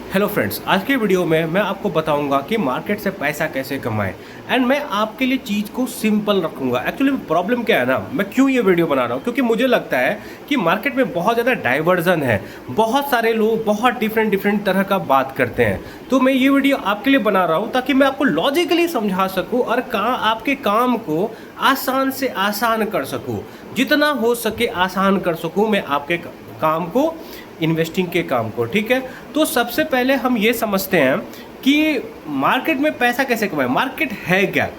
Hello friends, आज के video में मैं आपको बताऊंगा कि मार्केट से पैसा कैसे कमाएं एंड मैं आपके लिए चीज़ को सिंपल रखूंगा। एक्चुअली प्रॉब्लम क्या है ना, मैं क्यों ये वीडियो बना रहा हूँ, क्योंकि मुझे लगता है कि मार्केट में बहुत ज़्यादा डाइवर्जन है। बहुत सारे लोग बहुत डिफरेंट तरह का बात करते हैं। तो मैं ये वीडियो आपके लिए बना रहा हूँ ताकि मैं आपको लॉजिकली समझा सकूँ और आपके काम को आसान से आसान कर सकूँ, जितना हो सके आसान कर सकूँ मैं आपके काम को, इन्वेस्टिंग के काम को। ठीक है, तो सबसे पहले हम ये समझते हैं कि मार्केट में पैसा कैसे कमाएं। मार्केट है क्या?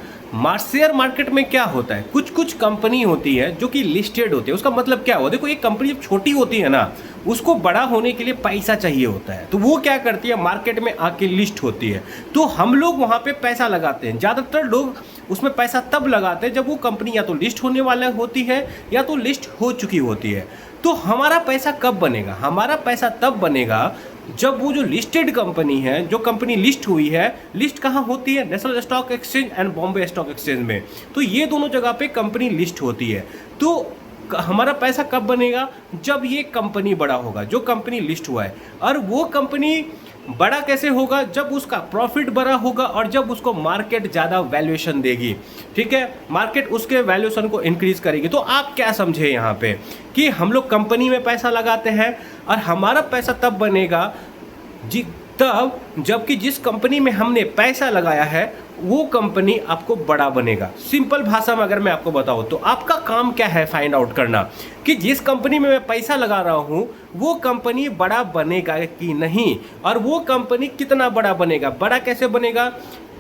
शेयर मार्केट में क्या होता है, कुछ कुछ कंपनी होती है जो कि लिस्टेड होती है। उसका मतलब क्या हुआ, देखो एक कंपनी जब छोटी होती है ना, उसको बड़ा होने के लिए पैसा चाहिए होता है, तो वो क्या करती है, मार्केट में आके लिस्ट होती है। तो हम लोग वहाँ पे पैसा लगाते हैं। ज़्यादातर लोग उसमें पैसा तब लगाते हैं जब वो कंपनी या तो लिस्ट होने वाला होती है या तो लिस्ट हो चुकी होती है। तो हमारा पैसा कब बनेगा? हमारा पैसा तब बनेगा जब वो जो लिस्टेड कंपनी है, जो कंपनी लिस्ट हुई है, लिस्ट कहाँ होती है? National stock exchange and Bombay stock exchange में। तो ये दोनों जगह पे कंपनी लिस्ट होती है। तो हमारा पैसा कब बनेगा? जब ये कंपनी बड़ा होगा, जो कंपनी लिस्ट हुआ है। और वो कंपनी बड़ा कैसे होगा? जब उसका प्रॉफिट बड़ा होगा और जब उसको मार्केट ज़्यादा वैल्यूएशन देगी। ठीक है, मार्केट उसके वैल्यूएशन को इंक्रीज करेगी। तो आप क्या समझे यहाँ पे कि हम लोग कंपनी में पैसा लगाते हैं और हमारा पैसा तब बनेगा तब जबकि जिस कंपनी में हमने पैसा लगाया है वो कंपनी आपको बड़ा बनेगा। सिंपल भाषा में अगर मैं आपको बताऊं तो आपका काम क्या है, फाइंड आउट करना कि जिस कंपनी में मैं पैसा लगा रहा हूं वो कंपनी बड़ा बनेगा कि नहीं, और वो कंपनी कितना बड़ा बनेगा, बड़ा कैसे बनेगा,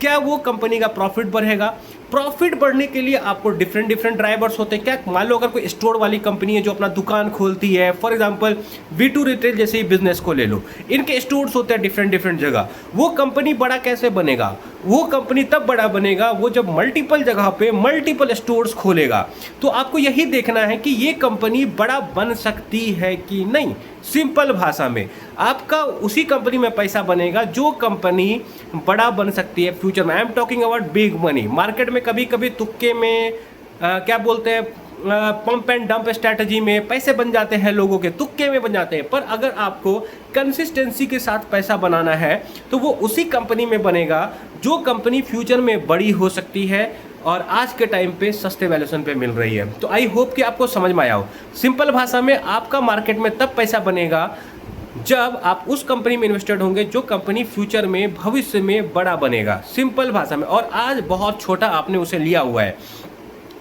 क्या वो कंपनी का प्रॉफिट बढ़ेगा। प्रॉफिट बढ़ने के लिए आपको डिफरेंट ड्राइवर्स होते हैं। क्या मान लो अगर कोई स्टोर वाली कंपनी है जो अपना दुकान खोलती है, फॉर एग्जांपल V2 रिटेल जैसे ही बिजनेस को ले लो, इनके स्टोर्स होते हैं डिफरेंट जगह। वो कंपनी बड़ा कैसे बनेगा? वो कंपनी तब बड़ा बनेगा वो जब मल्टीपल जगह पे मल्टीपल स्टोर्स खोलेगा। तो आपको यही देखना है कि ये कंपनी बड़ा बन सकती है कि नहीं। सिंपल भाषा में आपका उसी कंपनी में पैसा बनेगा जो कंपनी बड़ा बन सकती है फ्यूचर में। I am talking about big money. Market में कभी कभी तुक्के में क्या बोलते हैं, पंप एंड डंप स्ट्रैटेजी में पैसे बन जाते हैं, लोगों के तुक्के में बन जाते हैं। पर अगर आपको कंसिस्टेंसी के साथ पैसा बनाना है तो वो उसी कंपनी में बनेगा जो कंपनी फ्यूचर में बड़ी हो सकती है और आज के टाइम पे सस्ते वैल्यूएशन पे मिल रही है। तो आई होप कि आपको समझ में आया हो। सिंपल भाषा में आपका मार्केट में तब पैसा बनेगा जब आप उस कंपनी में इन्वेस्टेड होंगे जो कंपनी फ्यूचर में, भविष्य में बड़ा बनेगा। सिंपल भाषा में। और आज बहुत छोटा आपने उसे लिया हुआ है।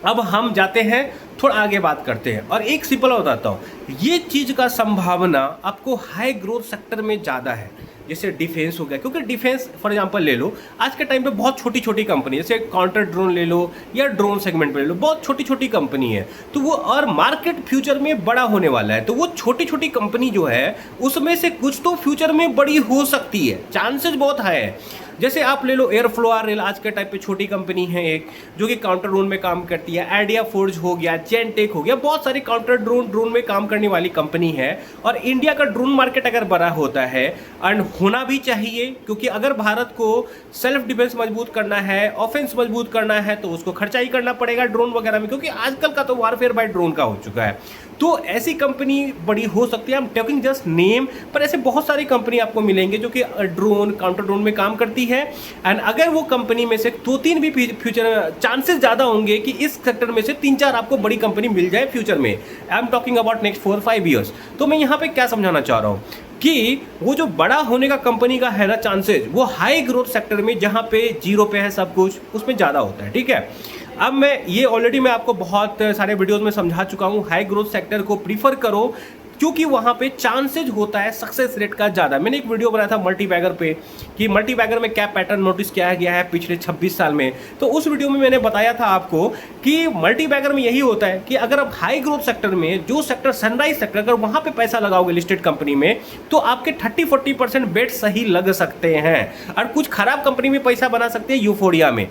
अब हम जाते हैं थोड़ा आगे बात करते हैं और एक सिंपल बताता हूँ। ये चीज़ का संभावना आपको हाई ग्रोथ सेक्टर में ज़्यादा है, जैसे डिफेंस हो गया। क्योंकि डिफेंस फॉर एग्जांपल ले लो, आज के टाइम पे बहुत छोटी छोटी कंपनी, जैसे काउंटर ड्रोन ले लो या ड्रोन सेगमेंट में ले लो, बहुत छोटी छोटी कंपनी है। तो वो और मार्केट फ्यूचर में बड़ा होने वाला है। तो वो छोटी छोटी कंपनी जो है उसमें से कुछ तो फ्यूचर में बड़ी हो सकती है, चांसेस बहुत हाई है। जैसे आप ले लो एयरफ्लो रेल, आज के टाइप पे छोटी कंपनी है एक, जो कि काउंटर ड्रोन में काम करती है। आइडिया फोर्ज हो गया, जेनटेक हो गया, बहुत सारी काउंटर ड्रोन में काम करने वाली कंपनी है। और इंडिया का ड्रोन मार्केट अगर बड़ा होता है, एंड होना भी चाहिए, क्योंकि अगर भारत को सेल्फ डिफेंस मजबूत करना है, ऑफेंस मजबूत करना है, तो उसको खर्चा ही करना पड़ेगा ड्रोन वगैरह में, क्योंकि आजकल का तो वारफेयर बाय ड्रोन का हो चुका है। तो ऐसी कंपनी बड़ी हो सकती है। I am talking just name, पर ऐसे बहुत सारी कंपनी आपको मिलेंगे जो कि ड्रोन, काउंटर ड्रोन में काम करती है। एंड अगर वो कंपनी में से 2-3 भी फ्यूचर चांसेस ज़्यादा होंगे कि इस सेक्टर में से 3-4 आपको बड़ी कंपनी मिल जाए फ्यूचर में। I am talking about next 4-5 years. तो मैं यहाँ पे क्या समझाना चाह रहा हूँ कि वो जो बड़ा होने का कंपनी का है ना चांसेस, वो हाई ग्रोथ सेक्टर में जहाँ पे जीरो पे है सब कुछ, उसमें ज़्यादा होता है। ठीक है, अब मैं ऑलरेडी मैं आपको बहुत सारे वीडियोस में समझा चुका हूँ। हाई ग्रोथ सेक्टर को प्रीफर करो क्योंकि वहाँ पे चांसेज होता है सक्सेस रेट का ज़्यादा। मैंने एक वीडियो बनाया था मल्टीबैगर पे कि मल्टीबैगर में क्या पैटर्न नोटिस किया गया है पिछले 26 साल में। तो उस वीडियो में मैंने बताया था आपको कि मल्टीबैगर में यही होता है कि अगर आप हाई ग्रोथ सेक्टर में, जो सेक्टर सनराइज सेक्टर, अगर वहाँ पे पैसा लगाओगे लिस्टेड कंपनी में, तो आपके 30-40% बेट सही लग सकते हैं और कुछ खराब कंपनी में पैसा बना सकते हैं यूफोरिया में।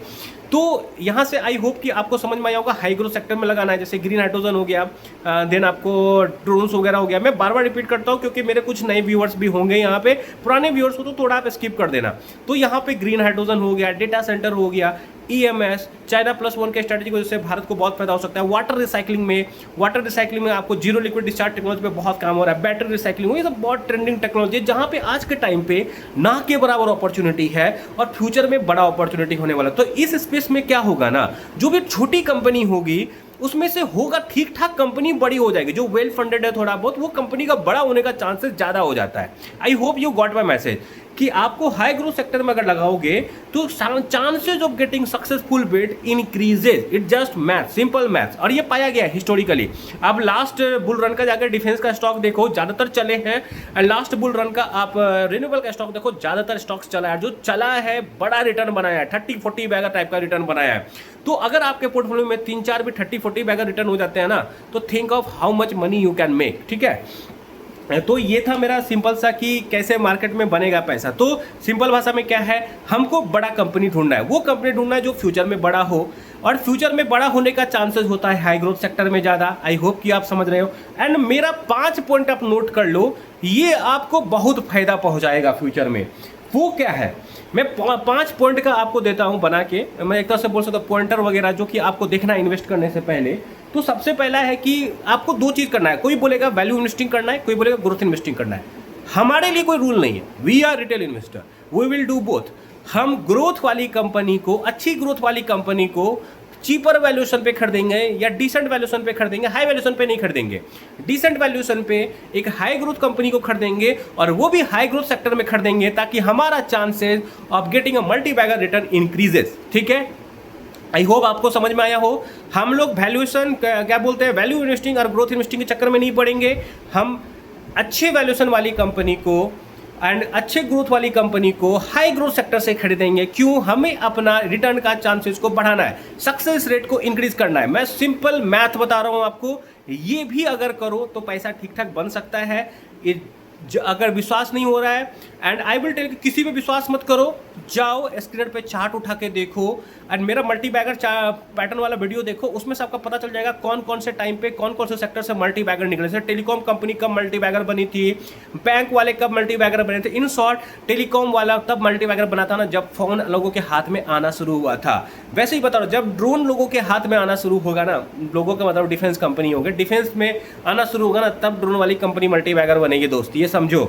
तो यहाँ से आई होप कि आपको समझ में आया होगा हाई ग्रोथ सेक्टर में लगाना है। जैसे ग्रीन हाइड्रोजन हो गया, देन आपको ड्रोन्स वगैरह हो गया। मैं बार बार रिपीट करता हूँ क्योंकि मेरे कुछ नए व्यूअर्स भी होंगे यहाँ पे, पुराने व्यूअर्स को तो थोड़ा आप स्किप कर देना। तो यहाँ पे ग्रीन हाइड्रोजन हो गया, डेटा सेंटर हो गया, ईएमएस, चाइना प्लस वन के स्ट्रैटेजी की वजह से भारत को बहुत फायदा हो सकता है। वाटर रिसाइकलिंग में आपको जीरो लिक्विड डिस्चार्ज टेक्नोलॉजी पे बहुत काम हो रहा है। बैटरी रिसाइकलिंग ये सब बहुत ट्रेंडिंग टेक्नोलॉजी है, जहां पे आज के टाइम पे ना के बराबर अपॉर्चुनिटी है और फ्यूचर में बड़ा अपॉर्चुनिटी होने वाला। तो इस स्पेस में क्या होगा ना, जो भी छोटी कंपनी होगी उसमें से होगा ठीक ठाक कंपनी बड़ी हो जाएगी। जो वेल फंडेड है थोड़ा बहुत, वो कंपनी का बड़ा होने का चांसेस ज़्यादा हो जाता है। आई hope you got my message कि आपको हाई ग्रोथ सेक्टर में अगर लगाओगे तो chances of getting successful bit increases. It just math, simple math, और ये पाया गया हिस्टोरिकली। अब लास्ट बुल रन का जाकर डिफेंस का स्टॉक देखो, ज़्यादातर चले हैं। एंड लास्ट बुल रन का आप रिन्यूएबल का स्टॉक देखो, ज़्यादातर स्टॉक्स चला है। जो चला है बड़ा रिटर्न बनाया है, 30-40 बैगर टाइप का रिटर्न बनाया है। तो अगर आपके पोर्टफोलियो में 3-4 भी 30-40 बैगर रिटर्न हो जाते हैं ना, तो think of how much money you can make. ठीक है, तो ये था मेरा सिंपल सा कि कैसे मार्केट में बनेगा पैसा। तो सिंपल भाषा में क्या है, हमको बड़ा कंपनी ढूंढना है, वो कंपनी ढूंढना है जो फ्यूचर में बड़ा हो, और फ्यूचर में बड़ा होने का चांसेस होता है हाई ग्रोथ सेक्टर में ज़्यादा। आई होप कि आप समझ रहे हो। एंड मेरा 5 पॉइंट आप नोट कर लो, ये आपको बहुत फायदा पहुंचाएगा फ्यूचर में। वो क्या है, मैं 5 पॉइंट का आपको देता हूं बना के। मैं एक तरह से बोल सकता हूँ पॉइंटर वगैरह, जो कि आपको देखना है इन्वेस्ट करने से पहले। तो सबसे पहला है कि आपको 2 चीज़ करना है। कोई बोलेगा वैल्यू इन्वेस्टिंग करना है, कोई बोलेगा ग्रोथ इन्वेस्टिंग करना है। हमारे लिए कोई रूल नहीं है, we are retail investor, we will do both. हम ग्रोथ वाली कंपनी को, अच्छी ग्रोथ वाली कंपनी को चीपर वैल्यूएशन पे खरीदेंगे या डिसेंट वैल्यूएशन पे खरीदेंगे, हाई वैल्यूएशन पे नहीं खरीदेंगे। डिसेंट वैल्यूएशन पे एक हाई ग्रोथ कंपनी को खरीदेंगे, और वो भी हाई ग्रोथ सेक्टर में खरीदेंगे, ताकि हमारा chances of getting a multibagger return increases. ठीक है, आई होप आपको समझ में आया हो। हम लोग वैल्यूएशन क्या बोलते हैं, वैल्यू इन्वेस्टिंग और ग्रोथ इन्वेस्टिंग के चक्कर में नहीं पड़ेंगे। हम अच्छे वैल्यूएशन वाली कंपनी को एंड अच्छे ग्रोथ वाली कंपनी को हाई ग्रोथ सेक्टर से खरीदेंगे। क्यों, हमें अपना रिटर्न का चांसेस को बढ़ाना है, सक्सेस रेट को इंक्रीज करना है। मैं सिंपल मैथ बता रहा हूं आपको, ये भी अगर करो तो पैसा ठीक ठाक बन सकता है। अगर विश्वास नहीं हो रहा है, एंड आई विल टेल, किसी पे विश्वास मत करो, जाओ स्क्रीन पे चार्ट उठा के देखो, एंड मेरा मल्टी बैगर पैटर्न वाला वीडियो देखो, उसमें से आपका पता चल जाएगा कौन कौन से टाइम पे कौन कौन से सेक्टर से मल्टी बैगर निकले। जैसे टेलीकॉम कंपनी कब मल्टी बैगर बनी थी, बैंक वाले कब मल्टी बैगर बने थे। इन शॉर्ट, टेलीकॉम वाला तब मल्टी बैगर बना था ना, जब फोन लोगों के हाथ में आना शुरू हुआ था। वैसे ही बता रहा हूँ, जब ड्रोन लोगों के हाथ में आना शुरू होगा ना, लोगों का मतलब डिफेंस कंपनी होगी, डिफेंस में आना शुरू होगा ना, तब ड्रोन वाली कंपनी मल्टी बैगर बनेगी दोस्त, ये समझो।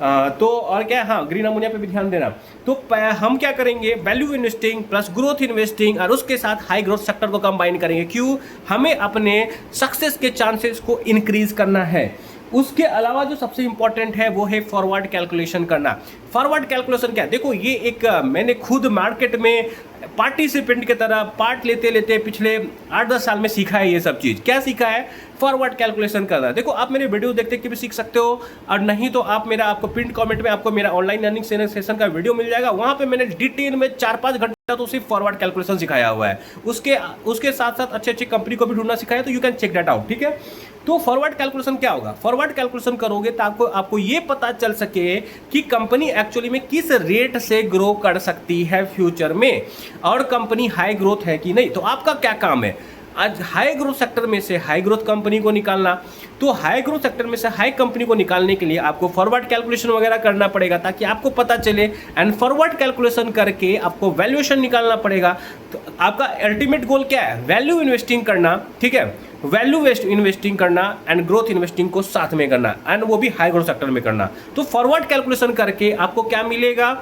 तो और क्या, हाँ, ग्रीन अमोनिया पे भी ध्यान देना। तो हम क्या करेंगे, value investing plus growth investing, और उसके साथ हाई ग्रोथ सेक्टर को कंबाइन करेंगे। क्यों, हमें अपने सक्सेस के चांसेस को इंक्रीज करना है। उसके अलावा जो सबसे इंपॉर्टेंट है वो है फॉरवर्ड कैलकुलेशन करना। फॉरवर्ड कैलकुलेशन क्या है, देखो ये एक मैंने खुद मार्केट में पार्टिसिपेंट की तरह पार्ट लेते लेते पिछले 8-10 साल में सीखा है। ये सब चीज़ क्या सीखा है, फॉरवर्ड कैलकुलेशन करना। देखो आप मेरे वीडियो देखते के भी सीख सकते हो, और नहीं तो आप मेरा, आपको पिन कमेंट में आपको मेरा ऑनलाइन लर्निंग सेशन का वीडियो मिल जाएगा। वहाँ पे मैंने डिटेल में 4-5 घंटा तो सिर्फ फॉरवर्ड कैलकुलेशन सिखाया हुआ है। उसके साथ साथ अच्छी अच्छी कंपनी को भी ढूंढना सिखाया, तो you can check that out. ठीक है, तो फॉरवर्ड कैलकुलेशन क्या होगा, फॉरवर्ड कैलकुलेशन करोगे तो आपको ये पता चल सके कि कंपनी एक्चुअली में किस रेट से ग्रो कर सकती है फ्यूचर में, और कंपनी हाई ग्रोथ है कि नहीं। तो आपका क्या काम है, आज हाई ग्रोथ सेक्टर में से हाई ग्रोथ कंपनी को निकालना। तो हाई ग्रोथ सेक्टर में से हाई कंपनी को निकालने के लिए आपको फॉरवर्ड कैलकुलेशन वगैरह करना पड़ेगा, ताकि आपको पता चले। एंड फॉरवर्ड कैलकुलेशन करके आपको वैल्यूएशन निकालना पड़ेगा। तो आपका अल्टीमेट गोल क्या है, वैल्यू इन्वेस्टिंग करना। ठीक है, वैल्यू इन्वेस्टिंग करना एंड ग्रोथ इन्वेस्टिंग को साथ में करना, एंड वो भी हाई ग्रोथ सेक्टर में करना। तो फॉरवर्ड कैलकुलेशन करके आपको क्या मिलेगा,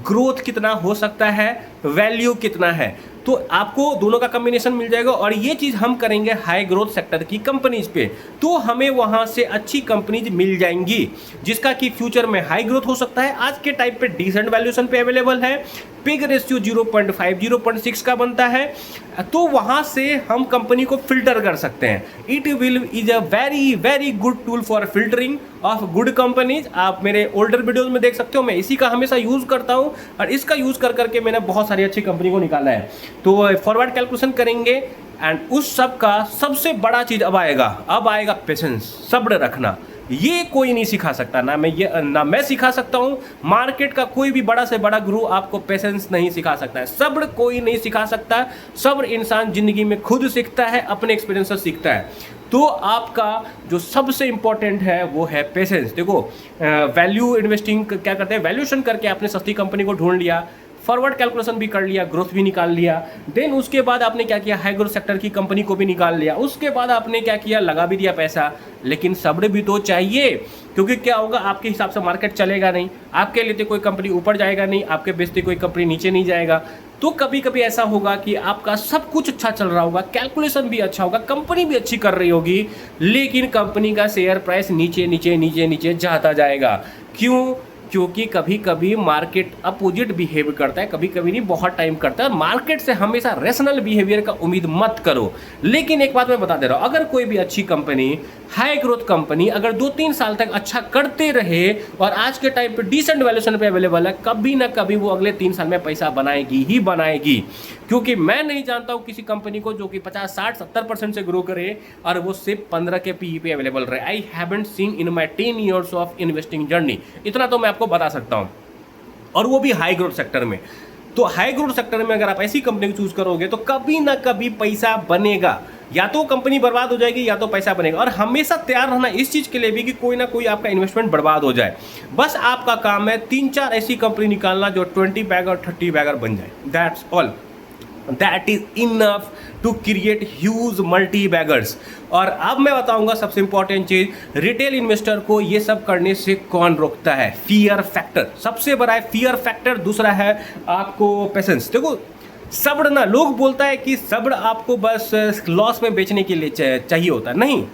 ग्रोथ कितना हो सकता है, वैल्यू कितना है, तो आपको दोनों का कॉम्बिनेशन मिल जाएगा। और ये चीज़ हम करेंगे हाई ग्रोथ सेक्टर की कंपनीज पे, तो हमें वहाँ से अच्छी कंपनीज मिल जाएंगी जिसका कि फ्यूचर में हाई ग्रोथ हो सकता है। आज के टाइप पे डिसेंट वैल्यूएशन पे अवेलेबल है, पिग रेशियो 0.5 0.6 का बनता है, तो वहाँ से हम कंपनी को फिल्टर कर सकते हैं। It is a very very good tool for filtering of good companies. आप मेरे ओल्डर वीडियोज में देख सकते हो, मैं इसी का हमेशा यूज़ करता हूँ, और इसका यूज़ कर करके मैंने बहुत सारी अच्छी कंपनी को निकाला है। तो फॉरवर्ड कैलकुलेशन करेंगे, एंड उस सब का सबसे बड़ा चीज़ अब आएगा पेशेंस, सब्र रखना। ये कोई नहीं सिखा सकता, ना मैं सिखा सकता हूँ। मार्केट का कोई भी बड़ा से बड़ा गुरु आपको पेशेंस नहीं सिखा सकता है, सब्र कोई नहीं सिखा सकता। सब्र इंसान जिंदगी में खुद सीखता है, अपने एक्सपीरियंस से सीखता है। तो आपका जो सबसे इंपॉर्टेंट है वो है पेशेंस। देखो वैल्यू इन्वेस्टिंग क्या करते हैं, वैल्यूएशन करके आपने सस्ती कंपनी को ढूंढ लिया, फॉरवर्ड कैलकुलेशन भी कर लिया, ग्रोथ भी निकाल लिया, देन उसके बाद आपने क्या किया, हाई ग्रोथ सेक्टर की कंपनी को भी निकाल लिया, उसके बाद आपने क्या किया, लगा भी दिया पैसा। लेकिन सब्र भी तो चाहिए, क्योंकि क्या होगा, आपके हिसाब से मार्केट चलेगा नहीं, आपके लेते कोई कंपनी ऊपर जाएगा नहीं, आपके बेचते कोई कंपनी नीचे नहीं जाएगा। तो कभी कभी ऐसा होगा कि आपका सब कुछ अच्छा चल रहा होगा, कैलकुलेशन भी अच्छा होगा, कंपनी भी अच्छी कर रही होगी, लेकिन कंपनी का शेयर प्राइस नीचे नीचे नीचे नीचे जाता जाएगा। क्यों? क्योंकि कभी कभी मार्केट अपोजिट बिहेव करता है, कभी कभी नहीं, बहुत टाइम करता है। मार्केट से हमेशा रेशनल बिहेवियर का उम्मीद मत करो। लेकिन एक बात मैं बता दे रहा हूँ, अगर कोई भी अच्छी कंपनी, हाई ग्रोथ कंपनी अगर 2-3 साल तक अच्छा करते रहे और आज के टाइम पे डिसेंट वैल्यूएशन पे अवेलेबल है, कभी ना कभी वो अगले 3 साल में पैसा बनाएगी ही बनाएगी। क्योंकि मैं नहीं जानता हूँ किसी कंपनी को जो कि 50, 60, 70% से ग्रो करे और वो सिर्फ 15 के पीई पे अवेलेबल रहे। I haven't seen in my 10 years of investing journey, इतना तो मैं आपको बता सकता हूँ, और वो भी हाई ग्रोथ सेक्टर में। तो हाई ग्रोथ सेक्टर में अगर आप ऐसी कंपनी को चूज करोगे तो कभी ना कभी पैसा बनेगा, या तो कंपनी बर्बाद हो जाएगी या तो पैसा बनेगा। और हमेशा तैयार रहना इस चीज के लिए भी कि कोई ना कोई आपका इन्वेस्टमेंट बर्बाद हो जाए। बस आपका काम है 3-4 ऐसी कंपनी निकालना जो 20 बैगर 30 बैगर बन जाए, that's all. That is enough to create huge multibaggers. और अब मैं बताऊंगा सबसे इंपॉर्टेंट चीज, रिटेल इन्वेस्टर को ये सब करने से कौन रोकता है? फियर फैक्टर सबसे बड़ा है, फियर फैक्टर। दूसरा है आपको पेशेंस। देखो सब्र ना, लोग बोलता है कि सब्र आपको बस लॉस में बेचने के लिए चाहिए होता है, नहीं।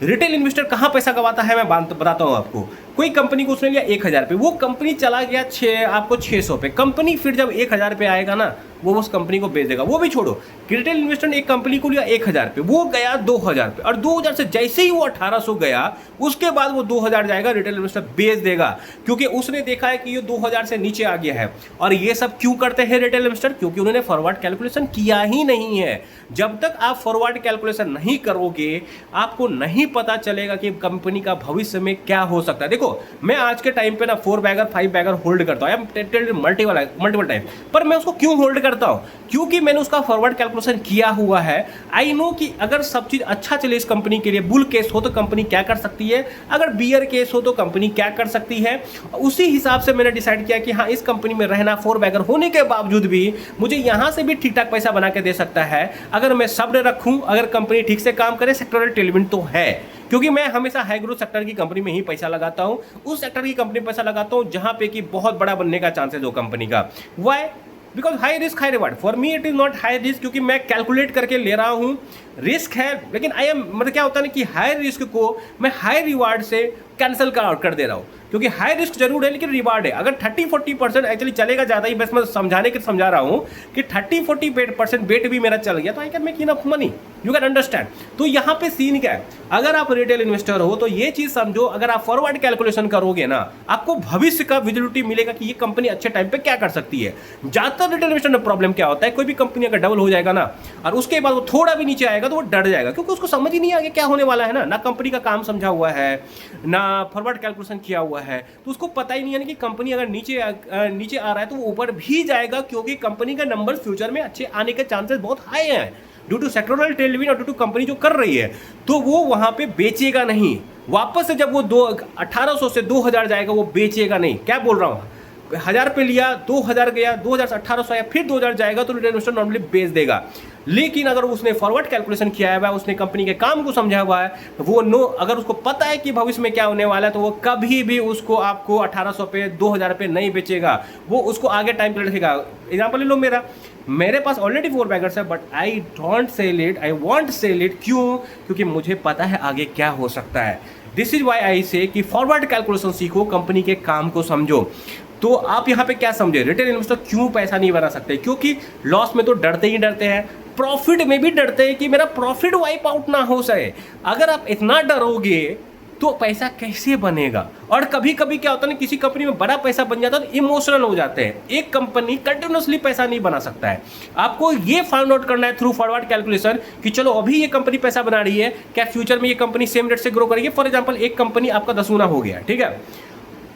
रिटेल इन्वेस्टर कहाँ पैसा गवाता है, मैं बताता हूँ आपको। कोई कंपनी को उसने लिया 1000 पे, वो कंपनी चला गया आपको 600 पे। कंपनी फिर जब 1000 पे आएगा ना, वो उस कंपनी को बेच देगा। वो भी छोड़ो, रिटेल इन्वेस्टर ने एक कंपनी को लिया 1000 पे, वो गया 2000 पे, और 2000 से जैसे ही वो 1800 गया, उसके बाद वो 2000 जाएगा, रिटेल इन्वेस्टर बेच देगा, क्योंकि उसने देखा है कि ये 2000 से नीचे आ गया है। और ये सब क्यों करते हैं रिटेल इन्वेस्टर? क्योंकि उन्होंने फॉरवर्ड कैलकुलेशन किया ही नहीं है। जब तक आप फॉरवर्ड कैलकुलेशन नहीं करोगे, आपको नहीं पता चलेगा कि कंपनी का भविष्य में क्या हो सकता है। देखो मैं आज के टाइम पे ना 4 बैगर 5 बैगर होल्ड करता हूँ मल्टीपल टाइम, पर मैं उसको क्यों होल्ड करता हूँ? क्योंकि मैंने उसका फॉरवर्ड कैलकुलेशन किया हुआ है। आई नो कि अगर सब चीज अच्छा चले इस कंपनी के लिए, बुल केस हो तो कंपनी क्या कर सकती है, अगर बियर केस हो तो कंपनी क्या कर सकती है। उसी हिसाब से मैंने डिसाइड किया कि हाँ, इस कंपनी में रहना 4 बैगर होने के बावजूद भी मुझे यहां से भी ठीक ठाक पैसा बना के दे सकता है, अगर मैं सब्र रखूं, अगर कंपनी ठीक से काम करे। सेक्टोरल टेलविंड तो है, क्योंकि मैं हमेशा हाई ग्रोथ सेक्टर की कंपनी में ही पैसा लगाता हूं, उस सेक्टर की कंपनी में पैसा लगाता हूं जहां पे कि बहुत बड़ा बनने का चांसेस हो कंपनी का। Why? Because high risk high reward. For me it is not high risk, क्योंकि मैं कैलकुलेट करके ले रहा हूं, रिस्क है, लेकिन आई एम मतलब क्या होता है ना कि हाई रिस्क को मैं हाई रिवार्ड से कैंसिल कर दे रहा हूं, क्योंकि हाई रिस्क जरूर है लेकिन रिवार्ड है। अगर 30-40% एक्चुअली चलेगा ज़्यादा ही, बस मैं समझाने के समझा रहा हूं कि 30-40% बेट भी मेरा चल गया तो I can make enough money, you can understand. तो यहाँ पे सीन क्या है, अगर आप रिटेल इन्वेस्टर हो तो ये चीज़ समझो, अगर आप फॉरवर्ड कैलकुलेशन करोगे ना, आपको भविष्य का विजिबिलिटी मिलेगा कि ये कंपनी अच्छे टाइम पे क्या कर सकती है। ज़्यादातर रिटेल इन्वेस्टर में प्रॉब्लम क्या होता है, कोई भी कंपनी अगर डबल हो जाएगा ना और उसके बाद वो थोड़ा भी नीचे आएगा तो वो डर जाएगा, क्योंकि उसको समझ ही नहीं आगे क्या होने वाला है ना कंपनी का काम समझा हुआ है, ना फॉरवर्ड कैलकुलेशन किया हुआ है, तो उसको पता ही नहीं है कि कंपनी अगर नीचे आ रहा है तो वो ऊपर भी जाएगा, क्योंकि कंपनी का नंबर फ्यूचर में अच्छे आने के चांसेस बहुत हाई हैं ड्यू टू सेक्टोरल टेलविंड और ड्यू टू कंपनी जो कर रही है। तो वो वहां पे बेचेगा नहीं, वापस से जब वो 1800 से 2000 जाएगा वो बेचेगा नहीं। क्या बोल रहा हूँ, 1000 पे लिया, 2000 गया, 2000 से 1800 आया, फिर 2000 जाएगा तो रिटेल इन्वेस्टर नॉर्मली बेच देगा। लेकिन अगर उसने फॉरवर्ड कैलकुलेशन किया है, उसने कंपनी के काम को समझा हुआ है, वो अगर उसको पता है कि भविष्य में क्या होने वाला है, तो वो कभी भी उसको आपको 1800 पे 2000 पे नहीं बेचेगा, वो उसको आगे टाइम पे रखेगा। एग्जाम्पल ले लो मेरे पास ऑलरेडी 4 बैगर्स है, but I don't sell it, I want sell it. क्यों? क्योंकि मुझे पता है आगे क्या हो सकता है। दिस इज वाई आई से कि फॉरवर्ड कैलकुलेशन सीखो, कंपनी के काम को समझो। तो आप यहाँ पे क्या समझे, रिटेल इन्वेस्टर क्यों पैसा नहीं बना सकते? क्योंकि लॉस में तो डरते ही डरते हैं, प्रॉफिट में भी डरते हैं कि मेरा प्रॉफिट वाइप आउट ना हो सके। अगर आप इतना डरोगे तो पैसा कैसे बनेगा? और कभी कभी क्या होता है ना, किसी कंपनी में बड़ा पैसा बन जाता है तो इमोशनल हो जाते हैं। एक कंपनी कंटिन्यूसली पैसा नहीं बना सकता है। आपको ये फाइंड आउट करना है थ्रू फॉरवर्ड कैलकुलेशन कि चलो अभी ये कंपनी पैसा बना रही है, क्या फ्यूचर में ये कंपनी सेम रेट से ग्रो करेगी। फॉर एग्जाम्पल एक कंपनी आपका 10 गुना हो गया, ठीक है,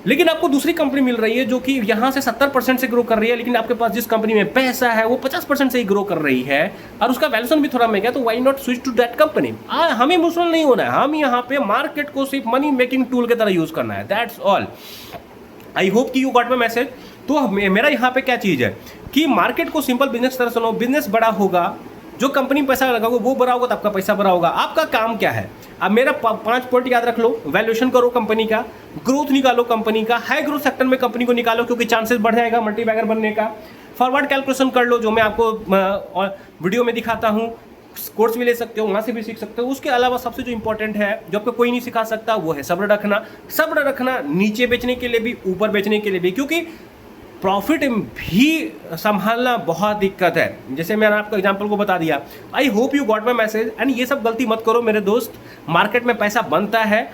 लेकिन आपको दूसरी कंपनी मिल रही है जो कि यहां से 70% से ग्रो कर रही है, लेकिन आपके पास जिस कंपनी में पैसा है वो 50% से ही ग्रो कर रही है और उसका वैल्यूएशन भी थोड़ा महंगा है, तो why not switch to that company. हमें इमोशनल नहीं होना है, हम यहाँ पे मार्केट को सिर्फ मनी मेकिंग टूल की तरह यूज करना है, दैट्स ऑल। आई होप कि यू गॉट माय मैसेज। तो मेरा यहाँ पे क्या चीज़ है कि मार्केट को सिंपल बिजनेस तरह सुनो, बिजनेस बड़ा होगा, जो कंपनी में पैसा लगाओगे वो बड़ा होगा तो आपका पैसा बड़ा होगा। आपका काम क्या है? अब मेरा 5 पॉइंट याद रख लो। वैल्यूएशन करो कंपनी का, ग्रोथ निकालो कंपनी का, हाई ग्रोथ सेक्टर में कंपनी को निकालो क्योंकि चांसेस बढ़ जाएगा मल्टीबैगर बनने का। फॉरवर्ड कैलकुलेशन कर लो जो मैं आपको वीडियो में दिखाता हूँ, कोर्स भी ले सकते हो, वहाँ से भी सीख सकते हो। उसके अलावा सबसे जो इंपॉर्टेंट है जो आपको कोई नहीं सिखा सकता वो है सब्र रखना। सब्र रखना नीचे बेचने के लिए भी, ऊपर बेचने के लिए भी, क्योंकि प्रॉफिट भी संभालना बहुत दिक्कत है। जैसे मैंने आपको एग्जांपल को बता दिया। आई hope you got my message. And ये सब गलती मत करो मेरे दोस्त। मार्केट में पैसा बनता है,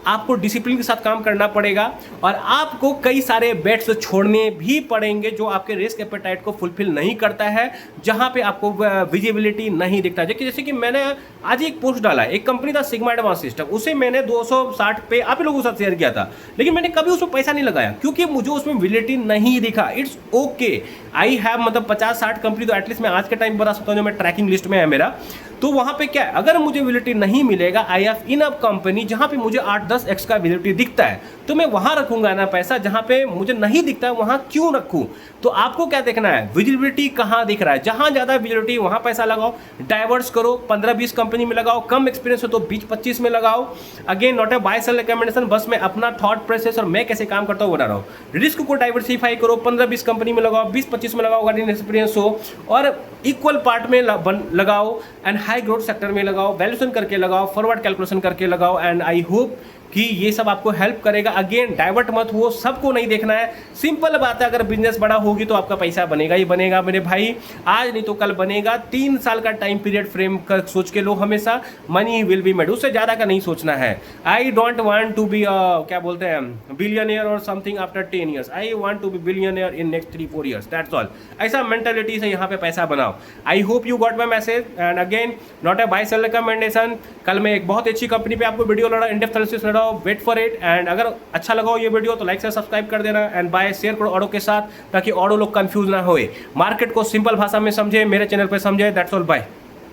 आपको डिसिप्लिन के साथ काम करना पड़ेगा और आपको कई सारे बेट्स छोड़ने भी पड़ेंगे जो आपके रिस्क एपेटाइट को फुलफिल नहीं करता है, जहां पे आपको विजिबिलिटी नहीं दिखता। जैसे कि मैंने आज एक पोस्ट डाला, एक कंपनी था सिग्मा एडवांस सिस्टम, उसे मैंने 260 पे आप लोगों के साथ शेयर किया था, लेकिन मैंने कभी उसमें पैसा नहीं लगाया क्योंकि मुझे उसमें विजिबिलिटी नहीं दिखा। इट्स ओके, आई हैव मतलब 50-60 कंपनी तो एटलीस्ट मैं आज के टाइम बता सकता हूँ जो मैं ट्रैकिंग लिस्ट में है मेरा। तो वहां पे क्या है, अगर मुझे विजिबिलिटी नहीं मिलेगा, आई हैव इनफ कंपनी जहां पे मुझे 8-10x का विजिबिलिटी दिखता है, तो मैं वहां रखूंगा ना पैसा। जहां पे मुझे नहीं दिखता है वहां क्यों रखूं? तो आपको क्या देखना है, विजिबिलिटी कहां दिख रहा है। जहां ज्यादा विजिबिलिटी वहां पैसा लगाओ, डाइवर्स करो, 15-20 कंपनी में लगाओ, कम एक्सपीरियंस हो तो 20-25 में लगाओ। Again not a buy sell recommendation, बस मैं अपना थॉट प्रोसेस और मैं कैसे काम करता हूं बता रहा हूं। रिस्क को डाइवर्सिफाई करो, 15-20 कंपनी में लगाओ, 20-25 में लगाओ अगर एक्सपीरियंस हो, और इक्वल पार्ट में लगाओ एंड हाई ग्रोथ सेक्टर में लगाओ, वैल्यूएशन करके लगाओ, फॉरवर्ड कैलकुलेशन करके लगाओ। एंड आई होप कि ये सब आपको हेल्प करेगा। अगेन डाइवर्ट मत हो, सबको नहीं देखना है। सिंपल बात है, अगर बिजनेस बड़ा होगी तो आपका पैसा बनेगा ही बनेगा मेरे भाई, आज नहीं तो कल बनेगा। 3 साल का टाइम पीरियड फ्रेम कर सोच के लो हमेशा, मनी विल बी मेड, उससे ज़्यादा का नहीं सोचना है। I don't want to be क्या बोलते हैं बिलियनियर और something after 10 years, I want to be billionaire in next 3-4 years, that's all. ऐसा मेंटालिटी से यहाँ पे पैसा बनाओ। I hope you got my message. And again not a buy sell recommendation. कल मैं एक बहुत अच्छी कंपनी पे आपको वीडियो लड़ा, इन डेप्थ एनालिसिस लड़ा, वेट फॉर इट। एंड अगर अच्छा लगा हो ये वीडियो तो लाइक से सब्सक्राइब कर देना एंड बाय शेयर करो औरों के साथ, ताकि औरों लोग कंफ्यूज ना होए, मार्केट को सिंपल भाषा में समझे, मेरे चैनल पे समझे। That's all, bye.